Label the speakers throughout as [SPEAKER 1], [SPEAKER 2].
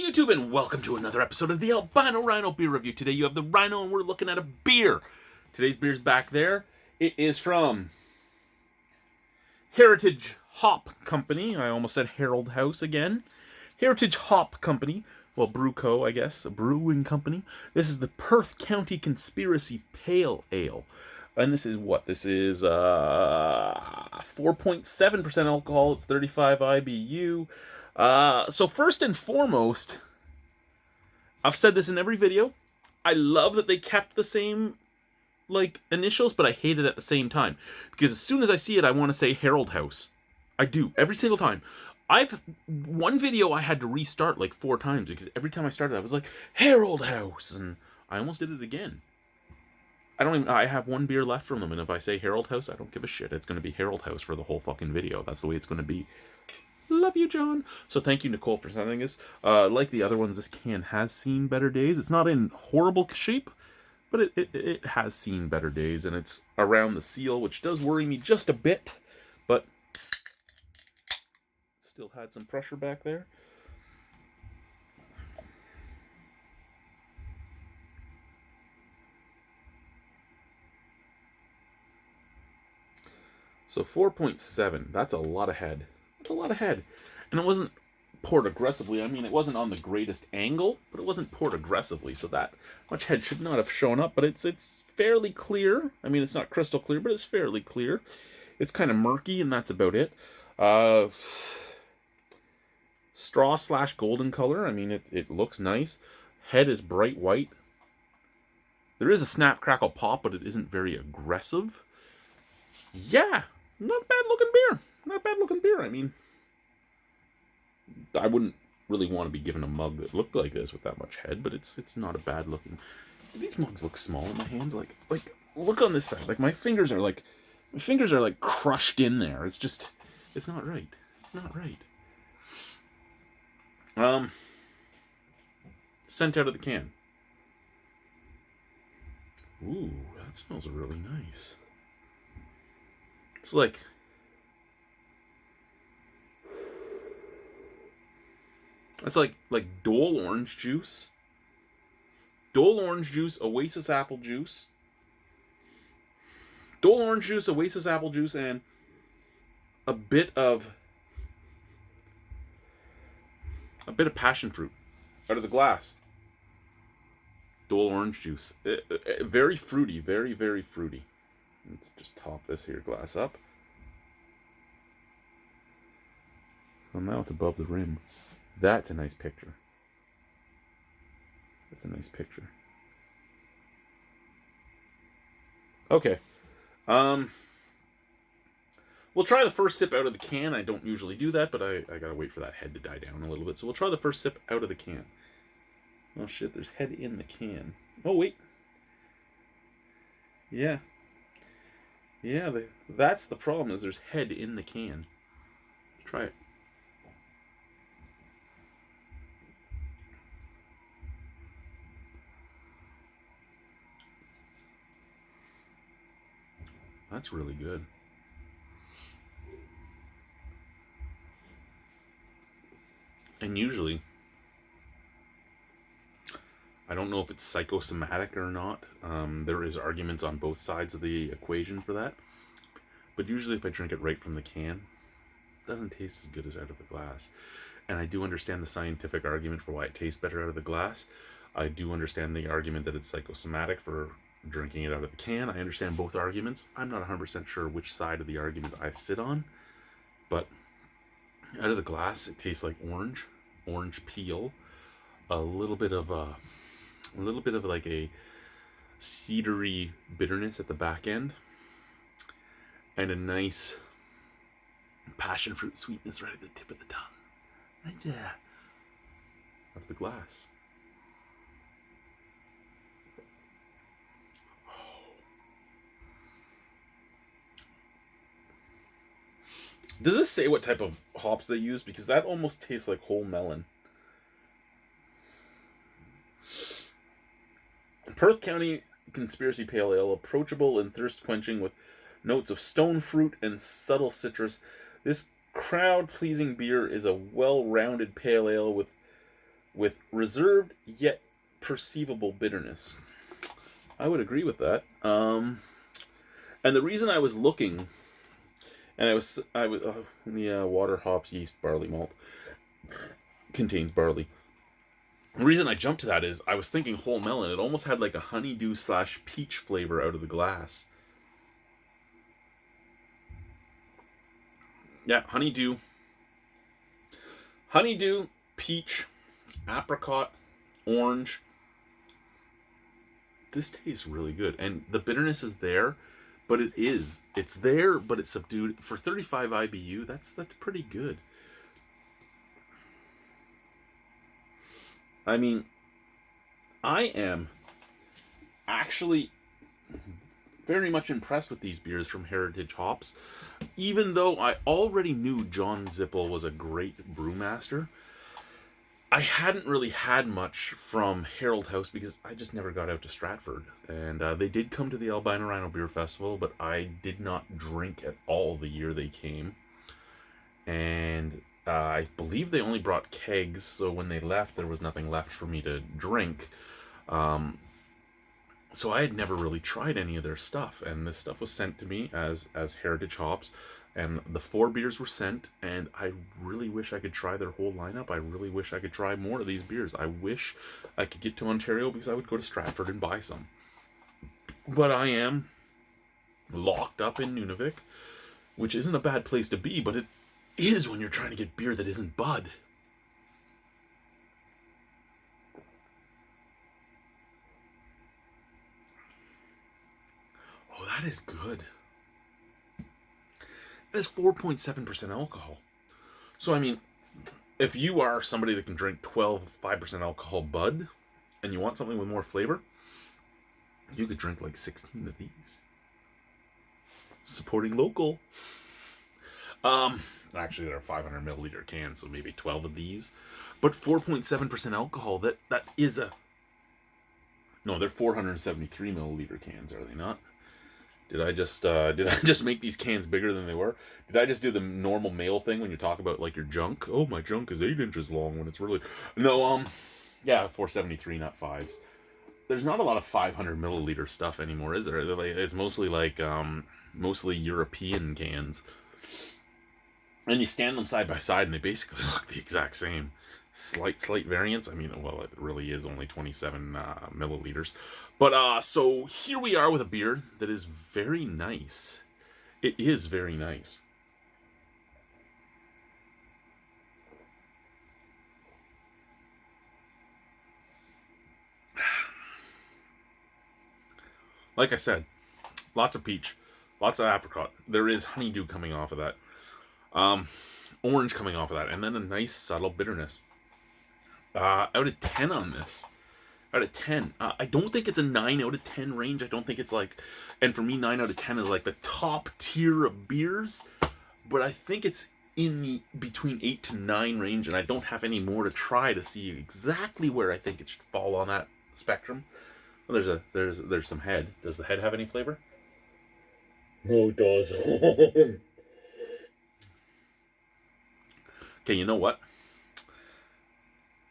[SPEAKER 1] YouTube, and welcome to another episode of the Albino Rhino beer review. Today you have the Rhino and we're looking at a beer. Today's beer's back there. It is from Heritage Hop Company. I almost said Herald House again. Heritage Hop Company. Well, Brew Co., I guess. A brewing company. This is the Perth County Conspiracy Pale Ale. And this is what? This is 4.7% alcohol. It's 35 IBU. So first and foremost, I've said this in every video, I love that they kept the same, initials, but I hate it at the same time. Because as soon as I see it, I want to say Herald House. I do, every single time. One video I had to restart 4 times, because every time I started, I was like, Herald House, and I almost did it again. I have one beer left from them, and if I say Herald House, I don't give a shit. It's going to be Herald House for the whole fucking video. That's the way it's going to be. Love you, John. So thank you, Nicole, for sending this. Like the other ones, this can has seen better days. It's not in horrible shape, but it has seen better days, and it's around the seal, which does worry me just a bit, but still had some pressure back there. So 4.7, that's a lot of head. That's a lot of head. And it wasn't poured aggressively. I mean, it wasn't on the greatest angle, but it wasn't poured aggressively, so that much head should not have shown up, but it's fairly clear. I mean, it's not crystal clear, but it's fairly clear. It's kind of murky, and that's about it. Straw/golden color. I mean, it looks nice. Head is bright white. There is a snap, crackle, pop, but it isn't very aggressive. Yeah, not bad looking beer. Not bad looking beer. I mean, I wouldn't really want to be given a mug that looked like this with that much head, but it's not a bad looking. These mugs look small in my hands. Like look on this side. My fingers are crushed in there. It's not right. It's not right. Sent out of the can. Ooh, that smells really nice. It's like Dole orange juice. Dole orange juice, Oasis apple juice. Dole orange juice, Oasis apple juice, and a bit of passion fruit out of the glass. Dole orange juice. Very fruity, very, very fruity. Let's just top this here glass up. Well, now it's above the rim. That's a nice picture. That's a nice picture. Okay. We'll try the first sip out of the can. I don't usually do that, but I gotta wait for that head to die down a little bit. So we'll try the first sip out of the can. Oh shit, there's head in the can. Oh wait. Yeah. Yeah, that's the problem, is there's head in the can. Let's try it. That's really good. And usually, I don't know if it's psychosomatic or not. There is arguments on both sides of the equation for that. But usually if I drink it right from the can, it doesn't taste as good as out of the glass. And I do understand the scientific argument for why it tastes better out of the glass. I do understand the argument that it's psychosomatic for drinking it out of the can. I understand both arguments. I'm not 100% sure which side of the argument I sit on. But out of the glass, it tastes like orange peel, a little bit of a cedary bitterness at the back end, and a nice passion fruit sweetness right at the tip of the tongue. Right there. Out of the glass. Does this say what type of hops they use? Because that almost tastes like whole melon. Perth County Conspiracy Pale Ale, approachable and thirst-quenching with notes of stone fruit and subtle citrus. This crowd-pleasing beer is a well-rounded pale ale with with reserved yet perceivable bitterness. I would agree with that. And the reason I was looking, and the water, hops, yeast, barley malt contains barley. The reason I jumped to that is I was thinking whole melon. It almost had like a honeydew / peach flavor out of the glass. Yeah, honeydew, peach, apricot, orange. This tastes really good, and the bitterness is there, but it's there, but it's subdued. For 35 IBU, that's pretty good. I mean, I am actually very much impressed with these beers from Heritage Hops, even though I already knew John Zippel was a great brewmaster. I hadn't really had much from Harold House because I just never got out to Stratford. And they did come to the Albino Rhino Beer Festival, but I did not drink at all the year they came. And I believe they only brought kegs, so when they left, there was nothing left for me to drink. So I had never really tried any of their stuff, and this stuff was sent to me as Heritage Hops, and the 4 beers were sent, and I really wish I could try their whole lineup. I really wish I could try more of these beers. I wish I could get to Ontario because I would go to Stratford and buy some. But I am locked up in Nunavut, which isn't a bad place to be, but it is when you're trying to get beer that isn't Bud. Oh, that is good. That is 4.7% alcohol. So, I mean, if you are somebody that can drink 5% alcohol Bud, and you want something with more flavor, you could drink like 16 of these. Supporting local. Actually, they're 500 milliliter cans, so maybe 12 of these. But 4.7% alcohol, that is a... No, they're 473 milliliter cans, are they not? Did I just make these cans bigger than they were? Did I just do the normal male thing when you talk about like your junk? Oh, my junk is 8 inches long when it's really... No, yeah, 473, not 5s. There's not a lot of 500 milliliter stuff anymore, is there? It's mostly like, mostly European cans. And you stand them side by side and they basically look the exact same. Slight variance. I mean, well, it really is only 27 milliliters. But, so here we are with a beer that is very nice. It is very nice. Like I said, lots of peach, lots of apricot. There is honeydew coming off of that. Orange coming off of that. And then a nice subtle bitterness. Out of 10 on this. Out of 10. I don't think it's a 9 out of 10 range. I don't think it's like... And for me, 9 out of 10 is like the top tier of beers. But I think it's in the between 8 to 9 range. And I don't have any more to try to see exactly where I think it should fall on that spectrum. Well, there's some head. Does the head have any flavor? No, it does. Okay, you know what?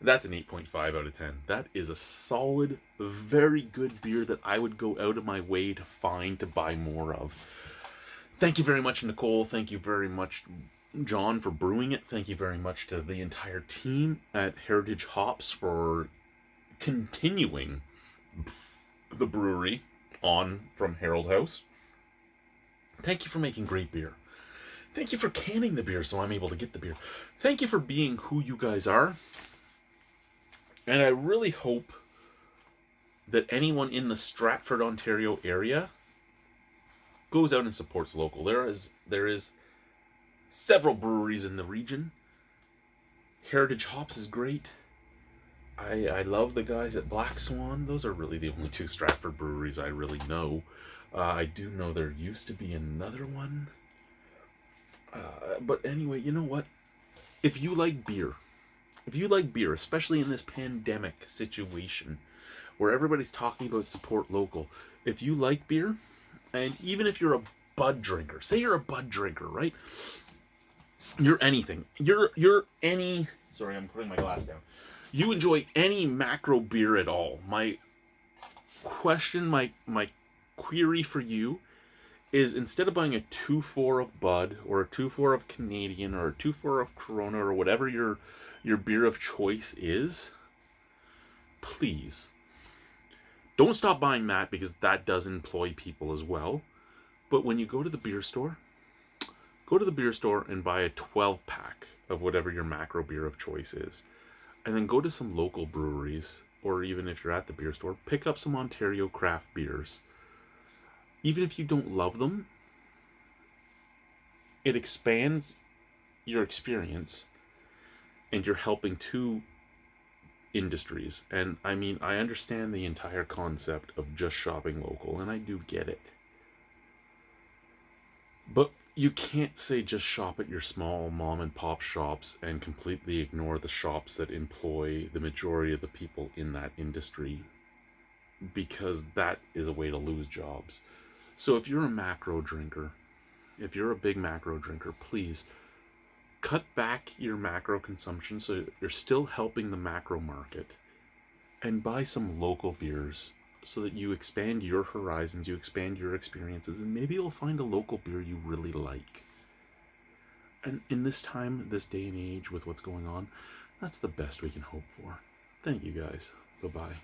[SPEAKER 1] That's an 8.5 out of 10. That is a solid, very good beer that I would go out of my way to find to buy more of. Thank you very much, Nicole. Thank you very much, John, for brewing it. Thank you very much to the entire team at Heritage Hops for continuing the brewery on from Harold House. Thank you for making great beer. Thank you for canning the beer so I'm able to get the beer. Thank you for being who you guys are. And I really hope that anyone in the Stratford, Ontario area goes out and supports local. There is several breweries in the region. Heritage Hops is great. I love the guys at Black Swan. Those are really the only 2 Stratford breweries I really know. I do know there used to be another one. But anyway, you know what? If you like beer, especially in this pandemic situation where everybody's talking about support local, if you like beer, and even if you're a Bud drinker, say you're a Bud drinker, right? You're anything. You're any... Sorry, I'm putting my glass down. you enjoy any macro beer at all, my question, my query for you is, instead of buying a 2-4 of Bud or a 2-4 of Canadian or a 2-4 of Corona or whatever your beer of choice is, please don't stop buying that, because that does employ people as well. But when you go to the beer store, and buy a 12 pack of whatever your macro beer of choice is. And then go to some local breweries, or even if you're at the beer store, pick up some Ontario craft beers. Even if you don't love them, it expands your experience, and you're helping two industries. And I mean, I understand the entire concept of just shopping local, and I do get it. But you can't say just shop at your small mom and pop shops and completely ignore the shops that employ the majority of the people in that industry, because that is a way to lose jobs. So if you're a macro drinker, if you're a big macro drinker, please cut back your macro consumption so you're still helping the macro market, and buy some local beers so that you expand your horizons, you expand your experiences, and maybe you'll find a local beer you really like. And in this time, this day and age, with what's going on, that's the best we can hope for. Thank you guys. Bye-bye.